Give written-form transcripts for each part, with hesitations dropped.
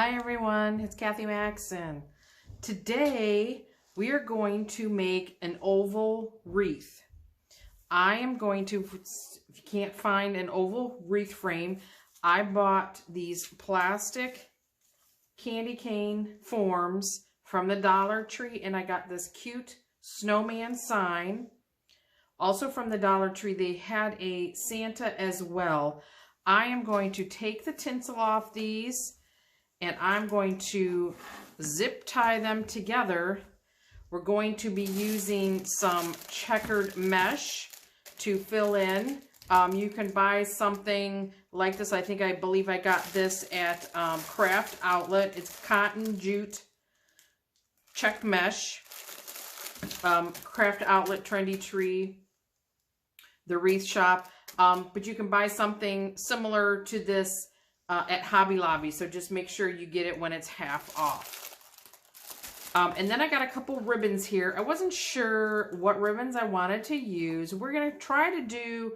Hi everyone, it's Kathy Maxon. Today we are going to make an oval wreath. I am going to, if you can't find an oval wreath frame, I bought these plastic candy cane forms from the Dollar Tree, and I got this cute snowman sign. Also from the Dollar Tree, they had a Santa as well. I am going to take the tinsel off these, and I'm going to zip tie them together. We're going to be using some checkered mesh to fill in. You can buy something like this. I believe I got this at Craft Outlet. It's cotton jute check mesh. Craft Outlet, Trendy Tree, the Wreath Shop. But you can buy something similar to this at Hobby Lobby, so just make sure you get it when it's half off. And then I got a couple ribbons here. I wasn't sure what ribbons I wanted to use. We're going to try to do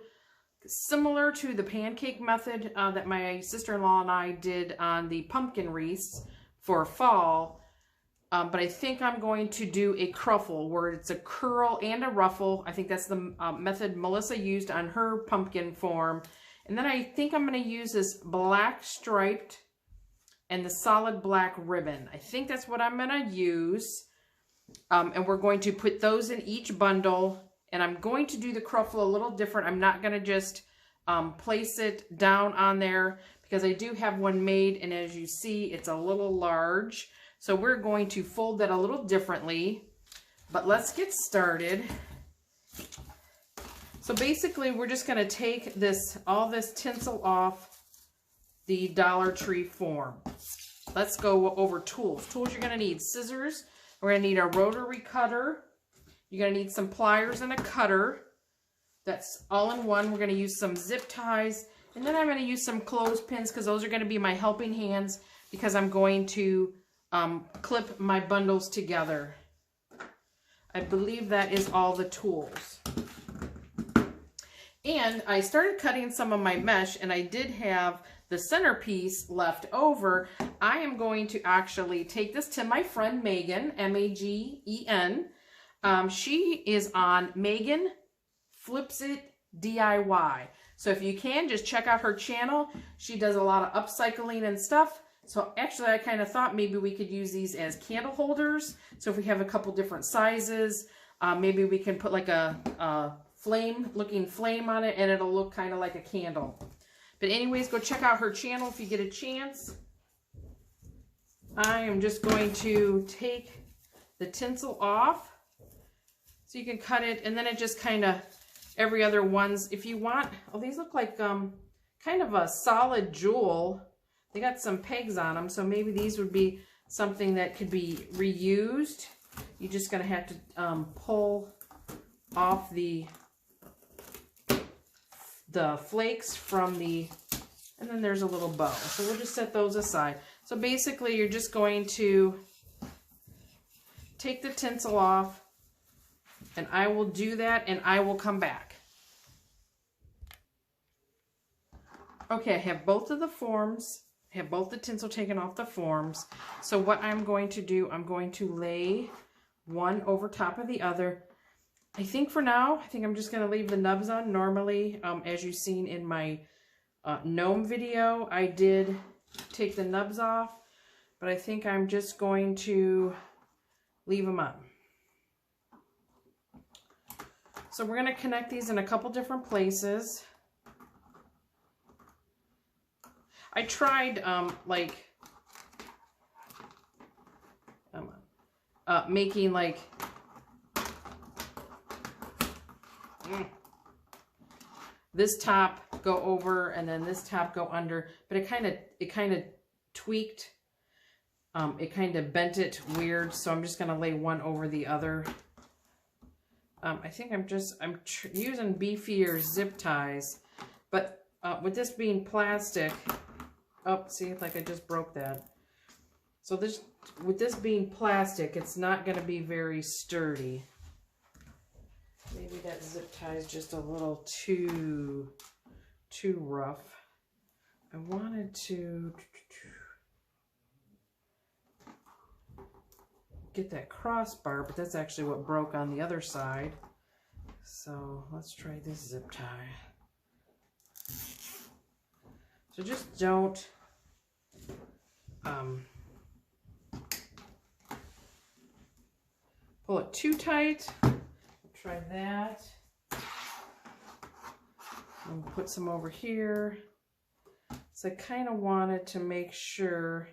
similar to the pancake method that my sister-in-law and I did on the pumpkin wreaths for fall. But I think I'm going to do a cruffle where it's a curl and a ruffle. I think that's the method Melissa used on her pumpkin form. And then I think I'm going to use this black striped and the solid black ribbon. I think that's what I'm going to use. And we're going to put those in each bundle. And I'm going to do the cruffle a little different. I'm not going to just place it down on there because I do have one made. And as you see, it's a little large. So we're going to fold that a little differently. But let's get started. So basically, we're just going to take all this tinsel off the Dollar Tree form. Let's go over tools. Tools you're going to need: scissors. We're going to need a rotary cutter. You're going to need some pliers and a cutter. That's all in one. We're going to use some zip ties. And then I'm going to use some clothespins because those are going to be my helping hands because I'm going to clip my bundles together. I believe that is all the tools. And I started cutting some of my mesh, and I did have the centerpiece left over. I am going to actually take this to my friend Megan, M-A-G-E-N. She is on Megan Flips It DIY. So if you can, just check out her channel. She does a lot of upcycling and stuff. So actually, I kind of thought maybe we could use these as candle holders. So if we have a couple different sizes, maybe we can put like a looking flame on it, and it'll look kind of like a candle. But anyways, go check out her channel if you get a chance. I am just going to take the tinsel off so you can cut it, and then it just kind of every other ones. If you want, oh, these look like kind of a solid jewel. They got some pegs on them, so maybe these would be something that could be reused. You're just gonna have to pull off the flakes from and then there's a little bow. So we'll just set those aside. So basically, you're just going to take the tinsel off, and I will do that, and I will come back. Okay, I have both of the forms. I have both the tinsel taken off the forms. So what I'm going to do, I'm going to lay one over top of the other. I think for now, I'm just going to leave the nubs on. Normally, as you've seen in my gnome video, I did take the nubs off, but I think I'm just going to leave them on. So we're going to connect these in a couple different places. I tried making like this top go over and then this top go under, but it kind of tweaked. It kind of bent it weird, so I'm just gonna lay one over the other. I think I'm using beefier zip ties, but with this being plastic, oh, see, like I just broke that. So with this being plastic, it's not going to be very sturdy. Maybe that zip tie is just a little too rough. I wanted to get that crossbar, but that's actually what broke on the other side. So let's try this zip tie. So just don't pull it too tight. Try that. And put some over here. So I kind of wanted to make sure,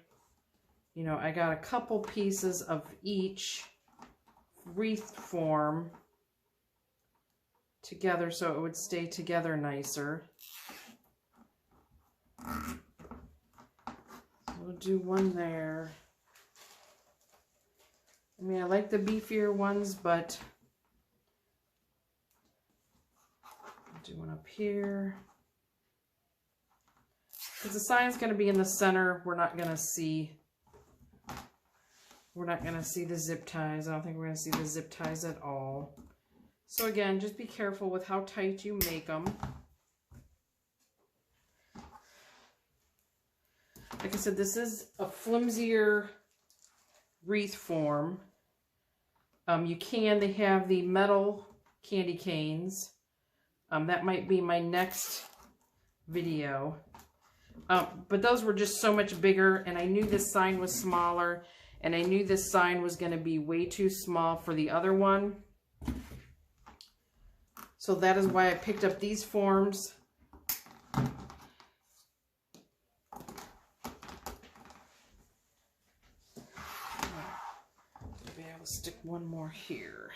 you know, I got a couple pieces of each wreath form together so it would stay together nicer. We'll do one there. I mean, I like the beefier ones, but I'll do one up here. Because the sign's going to be in the center, we're not going to see the zip ties. I don't think we're going to see the zip ties at all. So again, just be careful with how tight you make them. Like I said, this is a flimsier wreath form. They have the metal candy canes. That might be my next video. But those were just so much bigger, and I knew this sign was smaller, and I knew this sign was going to be way too small for the other one. So that is why I picked up these forms. Maybe I will stick one more here.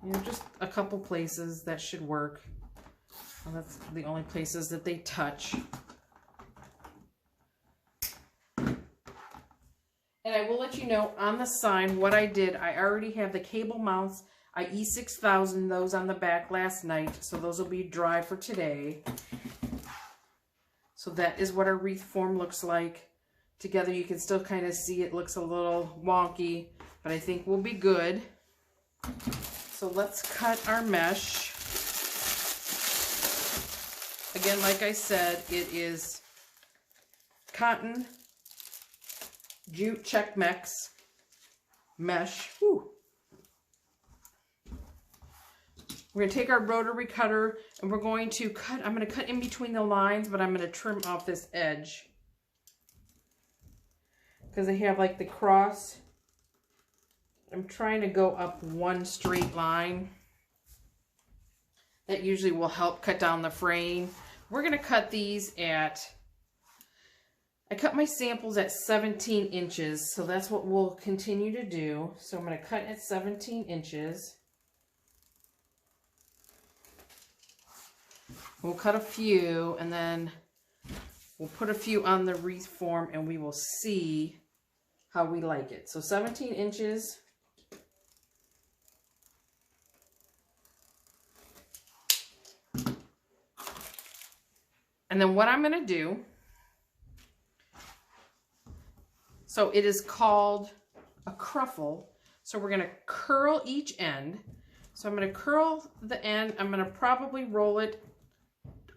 You know, just a couple places that should work. And that's the only places that they touch. And I will let you know on the sign what I did. I already have the cable mounts. I E6000 those on the back last night, so those will be dry for today. So that is what our wreath form looks like. Together you can still kind of see it looks a little wonky, but I think we'll be good. So let's cut our mesh. Again, like I said, it is cotton, jute check mix mesh. Whew. We're going to take our rotary cutter and we're going to cut. I'm going to cut in between the lines, but I'm going to trim off this edge because I have like the cross. I'm trying to go up one straight line. That usually will help cut down the frame. We're going to cut these at, I cut my samples at 17 inches, so that's what we'll continue to do. So I'm going to cut at 17 inches. We'll cut a few, and then we'll put a few on the wreath form, and we will see how we like it. So 17 inches. And then what I'm going to do, so it is called a cruffle. So we're going to curl each end. So I'm going to curl the end. I'm going to probably roll it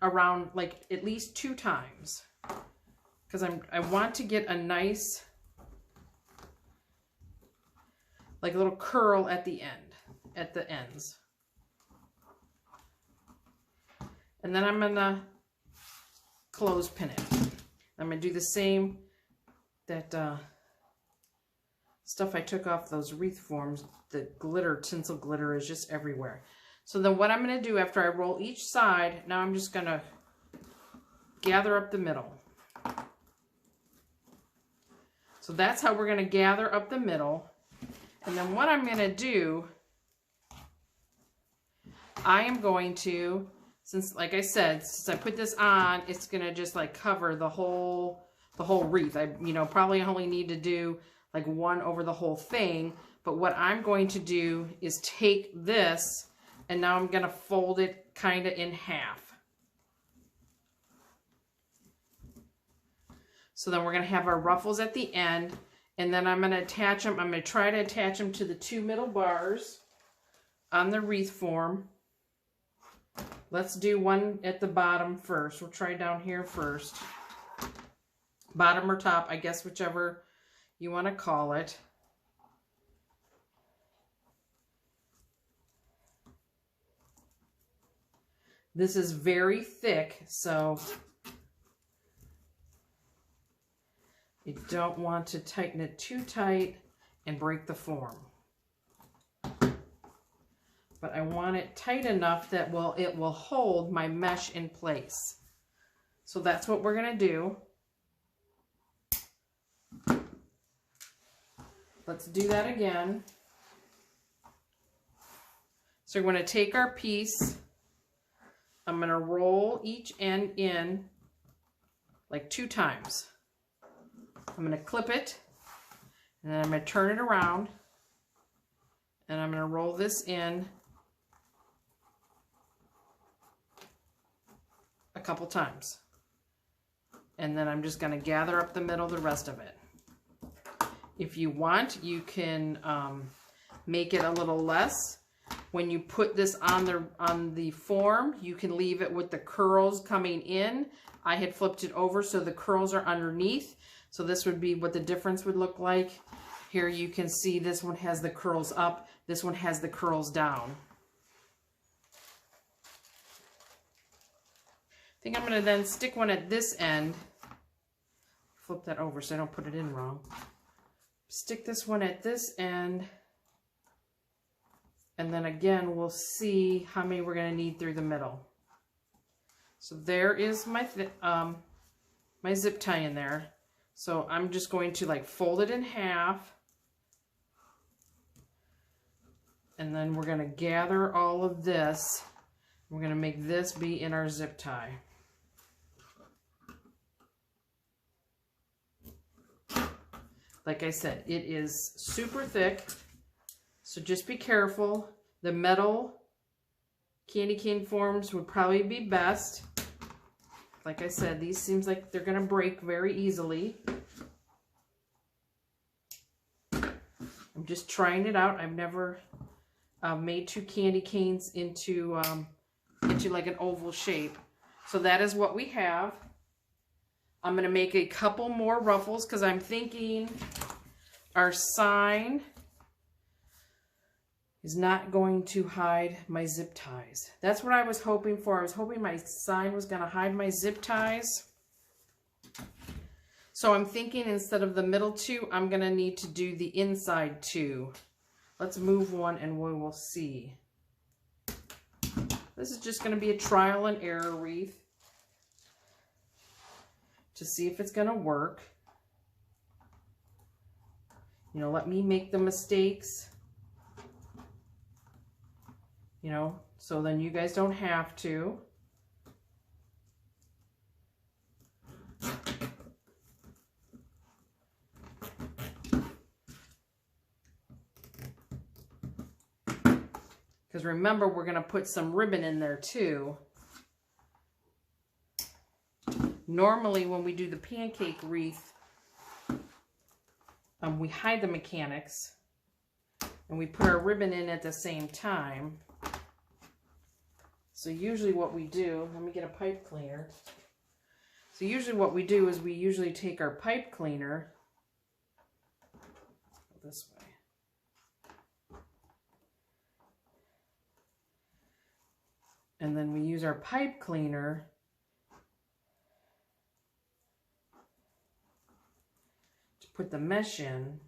around like at least 2 times because I want to get a nice like a little curl at the end, at the ends. And then I'm going to clothespin it. I'm going to do the same that stuff I took off those wreath forms. The glitter, tinsel glitter is just everywhere. So then what I'm going to do after I roll each side, now I'm just going to gather up the middle. So that's how we're going to gather up the middle. And then what I'm going to do, I am going to, since like I said, since I put this on, it's going to just like cover the whole wreath. I, you know, probably only need to do like one over the whole thing. But what I'm going to do is take this and now I'm going to fold it kind of in half. So then we're going to have our ruffles at the end. And then I'm going to attach them. I'm going to try to attach them to the 2 middle bars on the wreath form. Let's do one at the bottom first. We'll try down here first. Bottom or top, I guess whichever you want to call it. This is very thick, so you don't want to tighten it too tight and break the form. But I want it tight enough that it will hold my mesh in place. So that's what we're going to do. Let's do that again. So we're going to take our piece. I'm going to roll each end in like 2 times. I'm going to clip it, and then I'm going to turn it around, and I'm going to roll this in a couple times. And then I'm just going to gather up the middle, the rest of it. If you want, you can make it a little less. When you put this on the form, you can leave it with the curls coming in. I had flipped it over so the curls are underneath. So this would be what the difference would look like. Here you can see this one has the curls up. This one has the curls down. I think I'm going to then stick one at this end. Flip that over so I don't put it in wrong. Stick this one at this end. And then again, we'll see how many we're going to need through the middle. So there is my my zip tie in there. So I'm just going to like fold it in half. And then we're going to gather all of this. We're going to make this be in our zip tie. Like I said, it is super thick. So just be careful. The metal candy cane forms would probably be best. Like I said, these seems like they're going to break very easily. I'm just trying it out. I've never made 2 candy canes into like an oval shape. So that is what we have. I'm going to make a couple more ruffles because I'm thinking our sign is not going to hide my zip ties. That's what I was hoping for. I was hoping my sign was going to hide my zip ties. So I'm thinking instead of the middle 2, I'm going to need to do the inside 2. Let's move one and we will see. This is just going to be a trial and error wreath to see if it's going to work. You know, let me make the mistakes. You know, so then you guys don't have to. Because remember, we're going to put some ribbon in there too. Normally, when we do the pancake wreath, we hide the mechanics and we put our ribbon in at the same time. So usually what we do, let me get a pipe cleaner. So usually what we do is we usually take our pipe cleaner this way. And then we use our pipe cleaner to put the mesh in.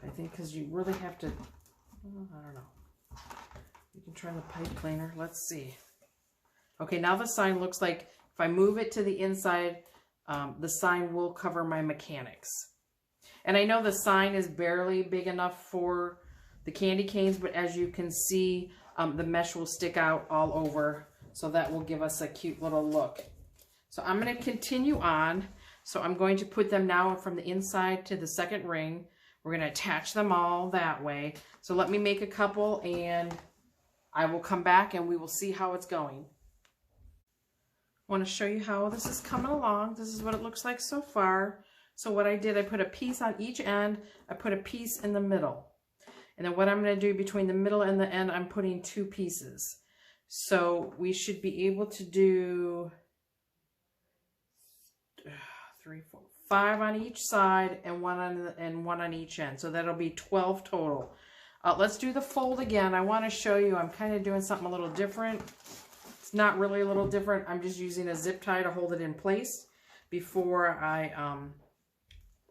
I think because you really have to, I don't know. You can try the pipe cleaner. Let's see. Okay, now the sign looks like if I move it to the inside, the sign will cover my mechanics. And I know the sign is barely big enough for the candy canes, but as you can see, the mesh will stick out all over. So that will give us a cute little look. So I'm going to continue on. So I'm going to put them now from the inside to the second ring. We're going to attach them all that way. So let me make a couple and I will come back and we will see how it's going. I want to show you how this is coming along. This is what it looks like so far. So what I did, I put a piece on each end. I put a piece in the middle. And then what I'm going to do between the middle and the end, I'm putting 2 pieces. So we should be able to do 3, 4, 5 on each side and one on each end. So that'll be 12 total. Let's do the fold again. I want to show you I'm kind of doing something a little different. It's not really a little different. I'm just using a zip tie to hold it in place before I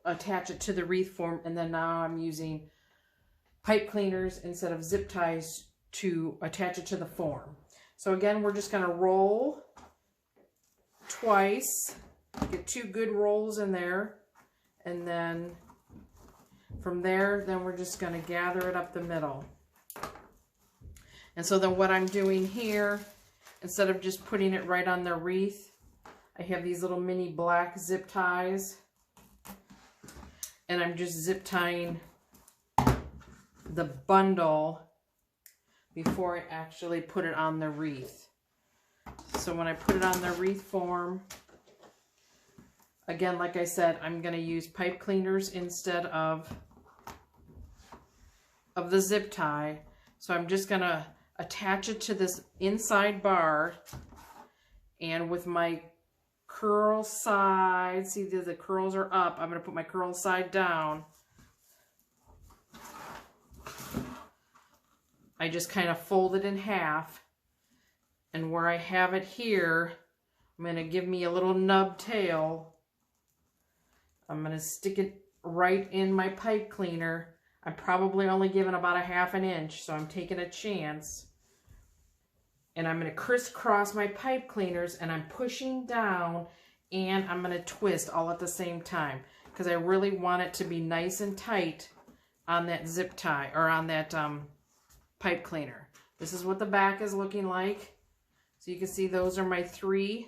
attach it to the wreath form. And then now I'm using pipe cleaners instead of zip ties to attach it to the form. So again, we're just going to roll twice, get 2 good rolls in there, and then from there, then we're just going to gather it up the middle. And so then what I'm doing here, instead of just putting it right on the wreath, I have these little mini black zip ties, and I'm just zip tying the bundle before I actually put it on the wreath. So when I put it on the wreath form, again, like I said, I'm going to use pipe cleaners instead of the zip tie. So I'm just going to attach it to this inside bar, and with my curl side, see the curls are up, I'm going to put my curl side down. I just kind of fold it in half, and where I have it here, I'm going to give me a little nub tail. I'm going to stick it right in my pipe cleaner. I'm probably only giving about 1/2 inch, so I'm taking a chance. And I'm going to crisscross my pipe cleaners, and I'm pushing down, and I'm going to twist all at the same time, because I really want it to be nice and tight on that zip tie, or on that pipe cleaner. This is what the back is looking like. So you can see those are my 3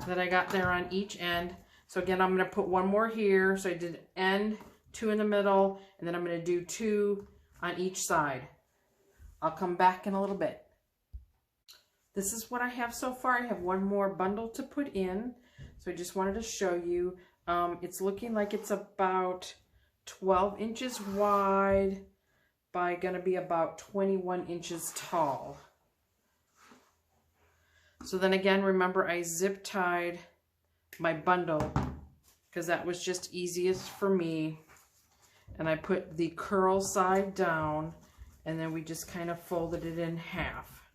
that I got there on each end. So again, I'm going to put 1 more here. So I did end, 2 in the middle, and then I'm going to do 2 on each side. I'll come back in a little bit. This is what I have so far. I have 1 more bundle to put in. So I just wanted to show you. It's looking like it's about 12 inches wide by going to be about 21 inches tall. So then again, remember I zip tied my bundle because that was just easiest for me. And I put the curl side down, and then we just kind of folded it in half.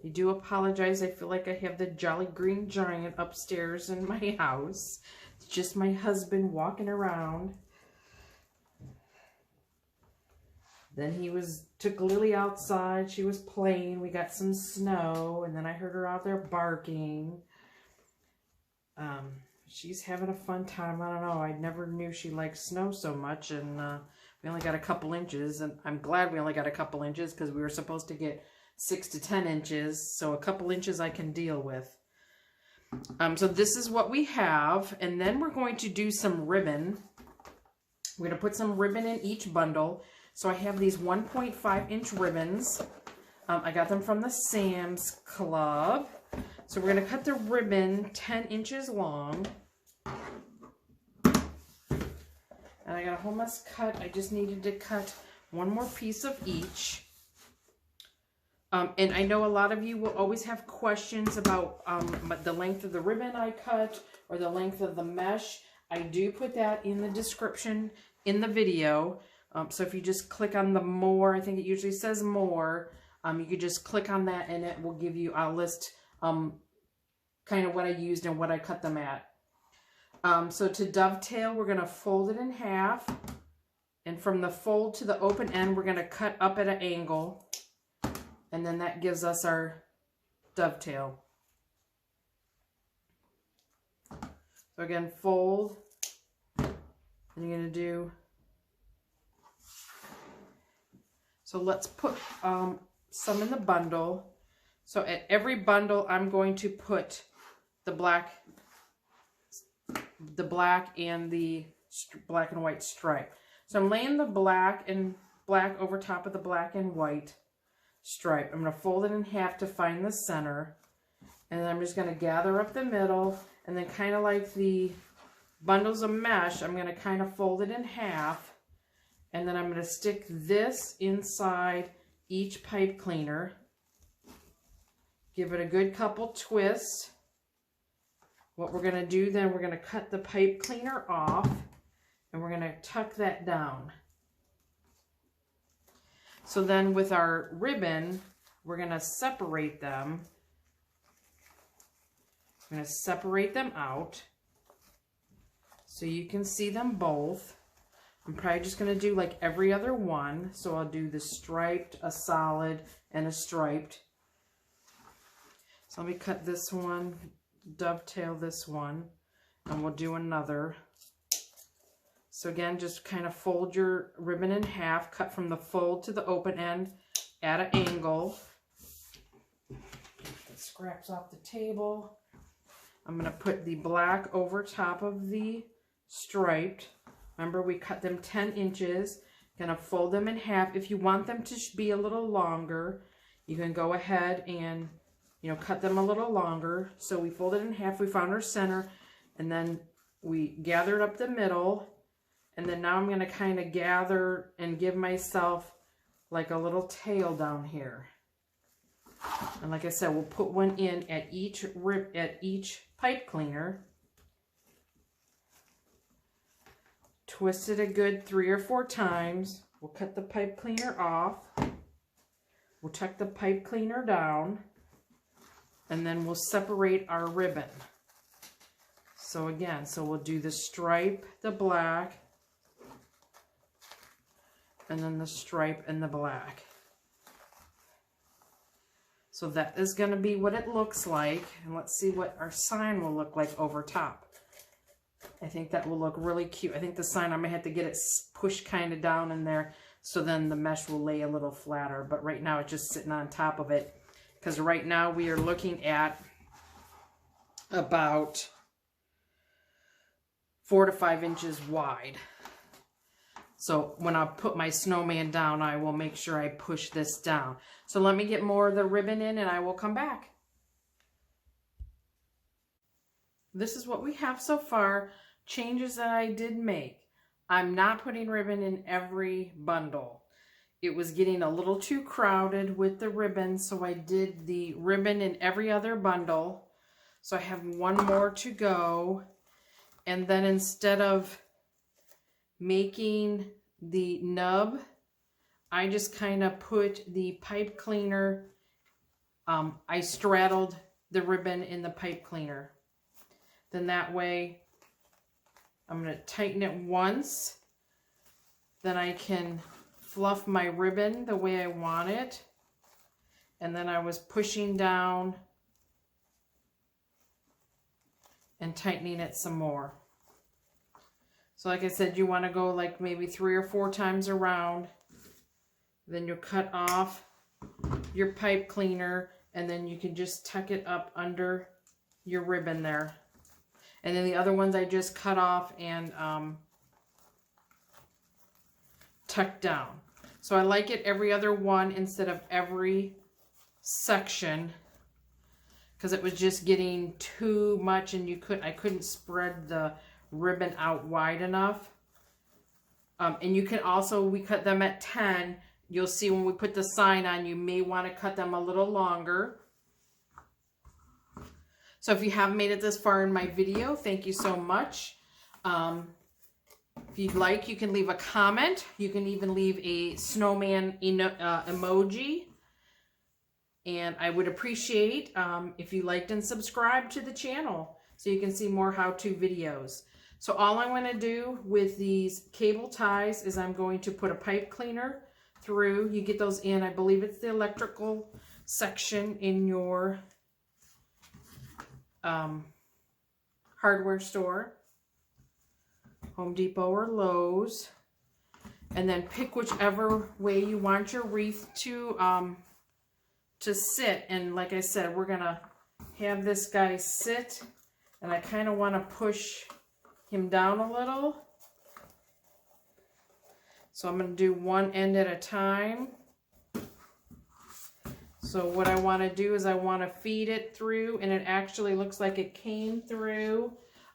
I do apologize. I feel like I have the Jolly Green Giant upstairs in my house. It's just my husband walking around. Then he took Lily outside. She was playing. We got some snow, and then I heard her out there barking. She's having a fun time. I don't know. I never knew she liked snow so much, and we only got a couple inches, and I'm glad we only got a couple inches because we were supposed to get 6 to 10 inches, so a couple inches I can deal with. So this is what we have, and then we're going to do some ribbon. We're going to put some ribbon in each bundle. So I have these 1.5 inch ribbons. I got them from the Sam's Club. So we're going to cut the ribbon 10 inches long. And I got a whole mess cut. I just needed to cut 1 more piece of each. And I know a lot of you will always have questions about the length of the ribbon I cut or the length of the mesh. I do put that in the description in the video. So if you just click on the more, I think it usually says more, you could just click on that and it will give you, I'll list kind of what I used and what I cut them at. So to dovetail, we're going to fold it in half. And from the fold to the open end, we're going to cut up at an angle. And then that gives us our dovetail. So again, fold. And you're going to do... So let's put some in the bundle. So at every bundle, I'm going to put the black and the black and white stripe. So I'm laying the black over top of the black and white stripe. I'm going to fold it in half to find the center. And then I'm just going to gather up the middle. And then kind of like the bundles of mesh, I'm going to kind of fold it in half. And then I'm going to stick this inside each pipe cleaner. Give it a good couple twists. What we're going to do then, we're going to cut the pipe cleaner off and we're going to tuck that down. So then with our ribbon, we're going to separate them. I'm going to separate them out so you can see them both. I'm probably just going to do like every other one. So I'll do the striped, a solid, and a striped. So let me cut this one, dovetail this one, and we'll do another. So again, just kind of fold your ribbon in half, cut from the fold to the open end at an angle. Get the scraps off the table. I'm going to put the black over top of the striped. Remember, we cut them 10 inches. Going to fold them in half. If you want them to be a little longer, you can go ahead and, you know, cut them a little longer. So we folded in half. We found our center, and then we gathered up the middle. And then now I'm going to kind of gather and give myself like a little tail down here. And like I said, we'll put one in at each pipe cleaner. Twist it a good 3 or 4 times. We'll cut the pipe cleaner off. We'll tuck the pipe cleaner down. And then we'll separate our ribbon. So again, so we'll do the stripe, the black, and then the stripe and the black. So that is going to be what it looks like. And let's see what our sign will look like over top. I think that will look really cute. I think the sign, I may have to get it pushed kind of down in there so then the mesh will lay a little flatter. But right now it's just sitting on top of it. Because right now we are looking at about 4 to 5 inches wide. So when I put my snowman down, I will make sure I push this down. So let me get more of the ribbon in and I will come back. This is what we have so far. Changes that I did make. I'm not putting ribbon in every bundle. It was getting a little too crowded with the ribbon, so I did the ribbon in every other bundle. So I have one more to go. And then instead of making the nub, I just kind of put the pipe cleaner, I straddled the ribbon in the pipe cleaner. Then that way, I'm going to tighten it once. Then I can fluff my ribbon the way I want it. And then I was pushing down and tightening it some more. So like I said, you want to go like maybe 3 or 4 times around. Then you'll cut off your pipe cleaner and then you can just tuck it up under your ribbon there. And then the other ones I just cut off and tuck down. So I like it every other one instead of every section because it was just getting too much and I couldn't spread the ribbon out wide enough. And you can also, we cut them at 10. You'll see when we put the sign on, you may want to cut them a little longer. So if you have made it this far in my video, thank you so much. If you'd like, you can leave a comment. You can even leave a snowman emoji. And I would appreciate if you liked and subscribed to the channel so you can see more how-to videos. So all I'm going to do with these cable ties is I'm going to put a pipe cleaner through. You get those in, I believe it's the electrical section in your hardware store, Home Depot or Lowe's, and then pick whichever way you want your wreath to sit. And like I said, we're gonna have this guy sit, and I kind of want to push him down a little. So I'm going to do one end at a time. So what I want to do is I want to feed it through, and it actually looks like it came through.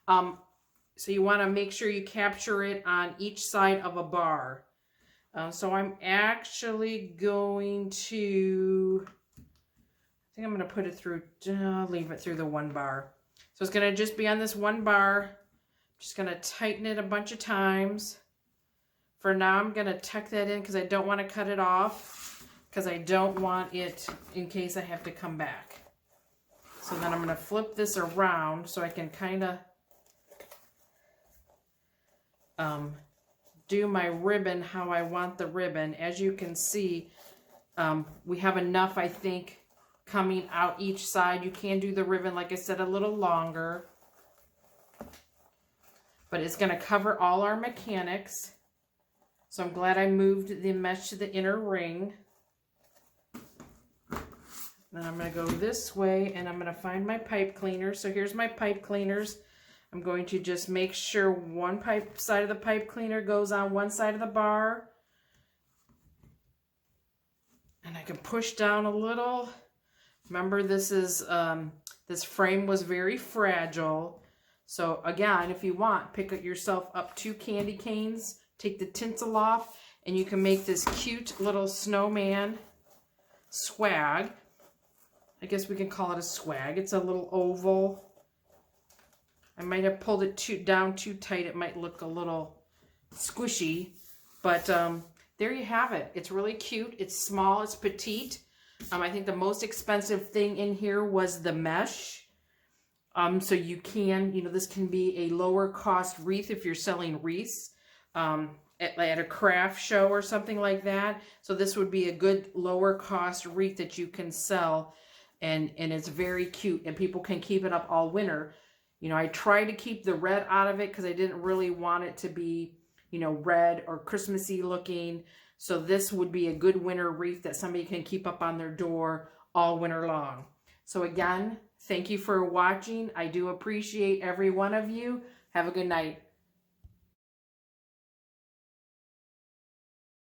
So you want to make sure you capture it on each side of a bar. So I'm actually going to, I think I'm going to put it through, leave it through the 1 bar. So it's going to just be on this 1 bar. Just going to tighten it a bunch of times. For now, I'm going to tuck that in because I don't want to cut it off, because I don't want it in case I have to come back. So then I'm going to flip this around so I can kind of do my ribbon how I want the ribbon. As you can see, we have enough, I think, coming out each side. You can do the ribbon, like I said, a little longer. But it's going to cover all our mechanics. So I'm glad I moved the mesh to the inner ring. Then I'm going to go this way, and I'm going to find my pipe cleaner. So here's my pipe cleaners. I'm going to just make sure one side of the pipe cleaner goes on one side of the bar. And I can push down a little. Remember, this is this frame was very fragile. So again, if you want, pick yourself up 2 candy canes, take the tinsel off, and you can make this cute little snowman swag. I guess we can call it a swag. It's a little oval. I might have pulled it down too tight. It might look a little squishy, but there you have it. It's really cute. It's small. It's petite. I think the most expensive thing in here was the mesh. So you can, this can be a lower cost wreath if you're selling wreaths at a craft show or something like that. So this would be a good lower cost wreath that you can sell, and it's very cute, and people can keep it up all winter. I tried to keep the red out of it because I didn't really want it to be, red or Christmassy looking. So this would be a good winter wreath that somebody can keep up on their door all winter long. So again, thank you for watching. I do appreciate every one of you. Have a good night.